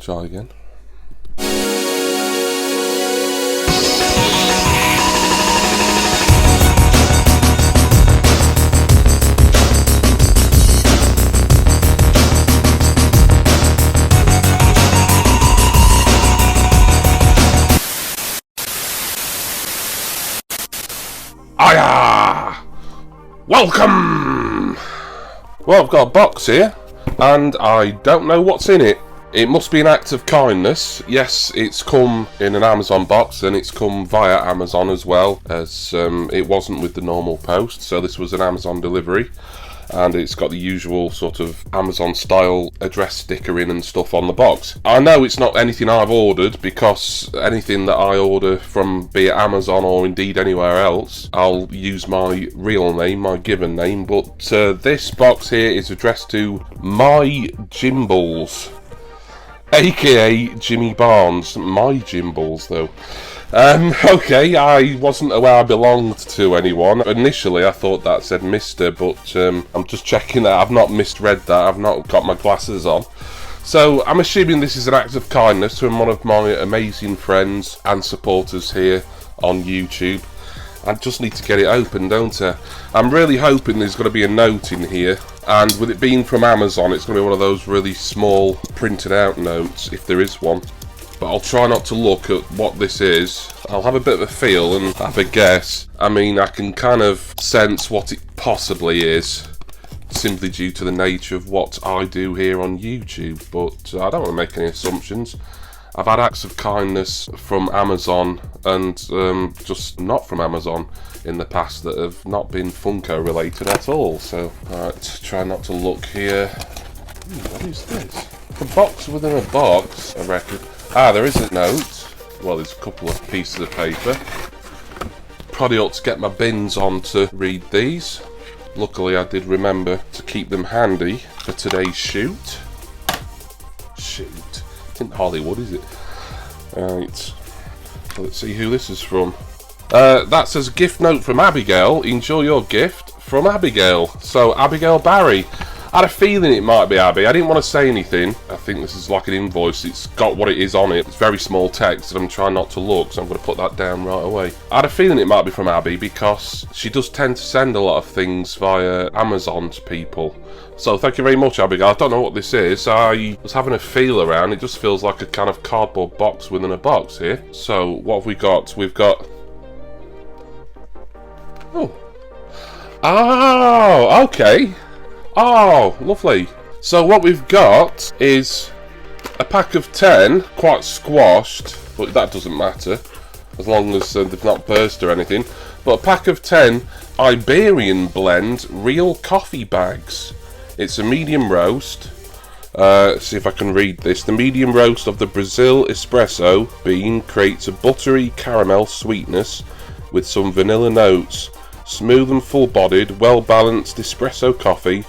Try again. Hiya! Welcome! Well, I've got a box here, and I don't know what's in it. It must be an act of kindness. Yes, it's come in an Amazon box, and it's come via Amazon as well, as it wasn't with the normal post, so this was an Amazon delivery. And it's got the usual sort of Amazon style address sticker in and stuff on the box. I know it's not anything I've ordered, because anything that I order from, be it Amazon or indeed anywhere else, I'll use my real name, my given name, but this box here is addressed to My Gimballs, aka Jimmy Barnes. My Gimballs though. Okay, I wasn't aware I belonged to anyone. Initially I thought that said Mr, but I'm just checking that I've not misread that. I've not got my glasses on. So I'm assuming this is an act of kindness from one of my amazing friends and supporters here on YouTube. I just need to get it open, don't I? I'm really hoping there's going to be a note in here, and with it being from Amazon, it's going to be one of those really small printed out notes, if there is one. But I'll try not to look at what this is. I'll have a bit of a feel and have a guess. I mean, I can kind of sense what it possibly is, simply due to the nature of what I do here on YouTube, but I don't want to make any assumptions. I've had acts of kindness from Amazon and just not from Amazon in the past that have not been Funko related at all, so alright, try not to look here. What is this? A box within a box, I reckon. Ah, there is a note. Well, there's a couple of pieces of paper. Probably ought to get my bins on to read these. Luckily, I did remember to keep them handy for today's shoot. Shoot. It isn't Hollywood, is it? Right. Let's see who this is from. That says gift note from Abigail. Enjoy your gift from Abigail. So, Abigail Barry. I had a feeling it might be Abby. I didn't want to say anything. I think this is like an invoice. It's got what it is on it. It's very small text, and I'm trying not to look, so I'm going to put that down right away. I had a feeling it might be from Abby because she does tend to send a lot of things via Amazon to people. So thank you very much, Abigail. I don't know what this is. I was having a feel around. It just feels like a kind of cardboard box within a box here. So what have we got? We've got... Oh, okay. Oh, lovely. So what we've got is a pack of 10, quite squashed, but that doesn't matter, as long as they've not burst or anything. But a pack of 10 Iberian blend real coffee bags. It's a medium roast. See if I can read this. The medium roast of the Brazil espresso bean creates a buttery caramel sweetness with some vanilla notes. Smooth and full-bodied, well-balanced espresso coffee.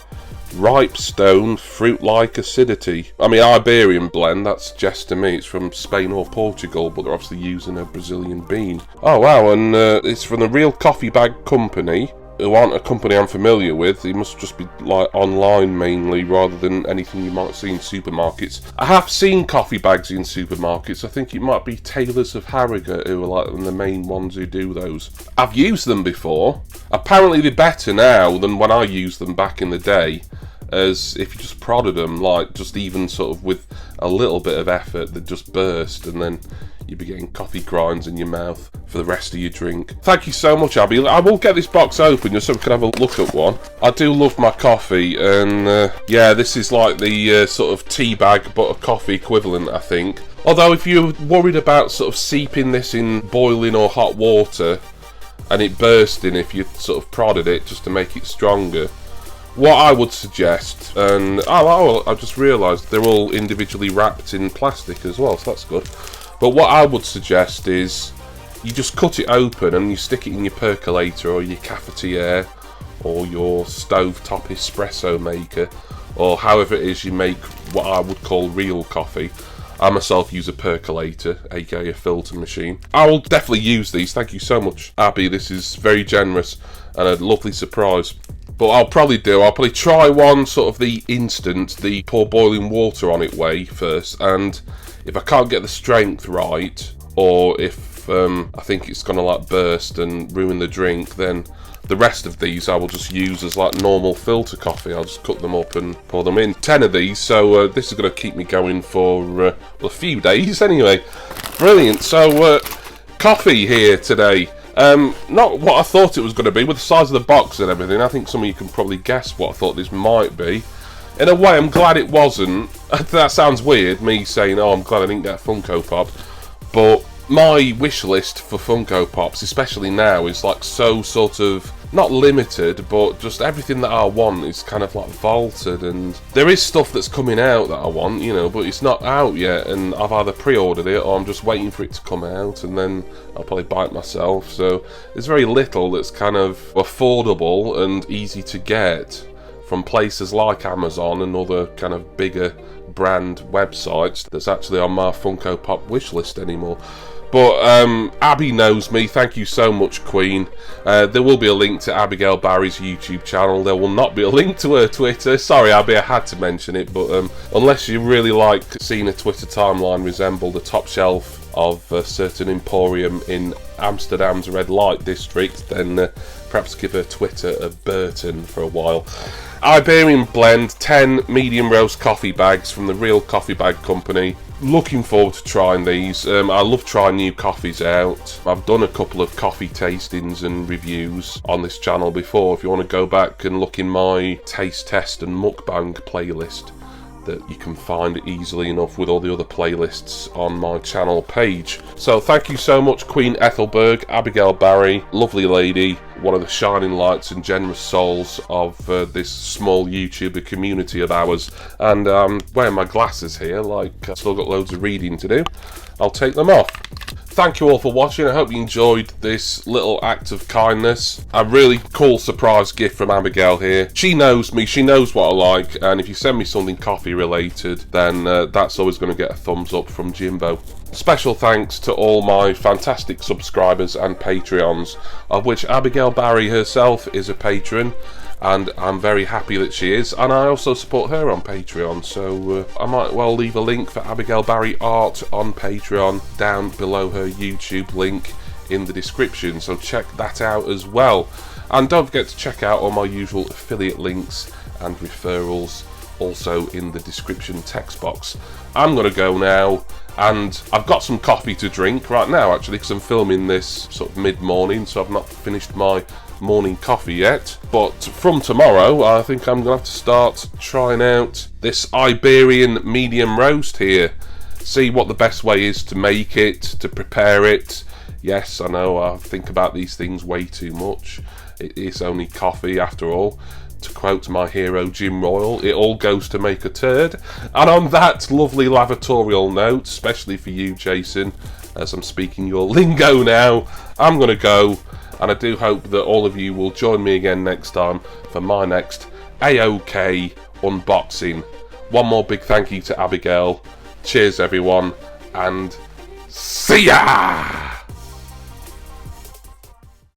Ripe stone, fruit-like acidity. I mean, Iberian blend, that suggests to me it's from Spain or Portugal, but they're obviously using a Brazilian bean. Oh wow, and it's from the Real Coffee Bag Company, who aren't a company I'm familiar with. It must just be like online mainly, rather than anything you might see in supermarkets. I have seen coffee bags in supermarkets. I think it might be Tailors of Harrogate who are like the main ones who do those. I've used them before. Apparently they're better now than when I used them back in the day, as if you just prodded them, like just even sort of with a little bit of effort, they'd just burst, and then you'd be getting coffee grinds in your mouth for the rest of your drink. Thank you so much, Abby. I will get this box open just so we can have a look at one. I do love my coffee, and yeah, this is like the sort of tea bag but a coffee equivalent, I think. Although if you're worried about sort of seeping this in boiling or hot water and it bursting if you sort of prodded it just to make it stronger, what I would suggest, and I just realised they're all individually wrapped in plastic as well, so that's good. But what I would suggest is you just cut it open and you stick it in your percolator or your cafetiere or your stovetop espresso maker, or however it is you make what I would call real coffee. I myself use a percolator, aka a filter machine. I will definitely use these. Thank you so much, Abby. This is very generous and a lovely surprise. But I'll probably try one sort of the instant, the pour boiling water on it way first, and if I can't get the strength right, or if I think it's gonna like burst and ruin the drink, then the rest of these I will just use as like normal filter coffee. I'll just cut them up and pour them in. 10 of these, so this is going to keep me going for well, a few days anyway. Brilliant. So coffee here today. Not what I thought it was going to be with the size of the box and everything. I think some of you can probably guess what I thought this might be. In a way, I'm glad it wasn't. That sounds weird, me saying, oh, I'm glad I didn't get a Funko Pop. But my wish list for Funko Pops, especially now, is like so sort of not limited, but just everything that I want is kind of like vaulted. And there is stuff that's coming out that I want, you know, but it's not out yet, and I've either pre-ordered it or I'm just waiting for it to come out, and then I'll probably buy it myself. So there's very little that's kind of affordable and easy to get from places like Amazon and other kind of bigger brand websites that's actually on my Funko Pop wish list anymore. But Abby knows me. Thank you so much, Queen. There will be a link to Abigail Barry's YouTube channel. There will not be a link to her Twitter. Sorry, Abby, I had to mention it. But unless you really like seeing a Twitter timeline resemble the top shelf of a certain emporium in Amsterdam's red light district, then perhaps give her Twitter a Burton for a while. Iberian Blend, 10 medium roast coffee bags from the Real Coffee Bag Company. Looking forward to trying these. I love trying new coffees out. I've done a couple of coffee tastings and reviews on this channel before. If you want to go back and look in my taste test and mukbang playlist that you can find easily enough with all the other playlists on my channel page. So thank you so much, Queen Ethelberg, Abigail Barry, lovely lady, one of the shining lights and generous souls of this small YouTuber community of ours. And I'm wearing my glasses here, like I've still got loads of reading to do. I'll take them off. Thank you all for watching. I hope you enjoyed this little act of kindness. A really cool surprise gift from Abigail here. She knows me, she knows what I like, and if you send me something coffee related, then that's always going to get a thumbs up from Jimbo. Special thanks to all my fantastic subscribers and Patreons, of which Abigail Barry herself is a patron, and I'm very happy that she is, and I also support her on Patreon, so I might well leave a link for Abigail Barry art on Patreon down below her YouTube link in the description, so check that out as well. And don't forget to check out all my usual affiliate links and referrals also in the description text box. I'm going to go now, and I've got some coffee to drink right now actually, because I'm filming this sort of mid-morning, so I've not finished my morning coffee yet. But from tomorrow I think I'm gonna have to start trying out this Iberian medium roast here, see what the best way is to make it, to prepare it. Yes, I know I think about these things way too much. It is only coffee after all. To quote my hero Jim Royal, it all goes to make a turd. And on that lovely lavatorial note, especially for you, Jason, as I'm speaking your lingo now, I'm gonna go. And I do hope that all of you will join me again next time for my next AOK unboxing. One more big thank you to Abigail. Cheers everyone, and see ya!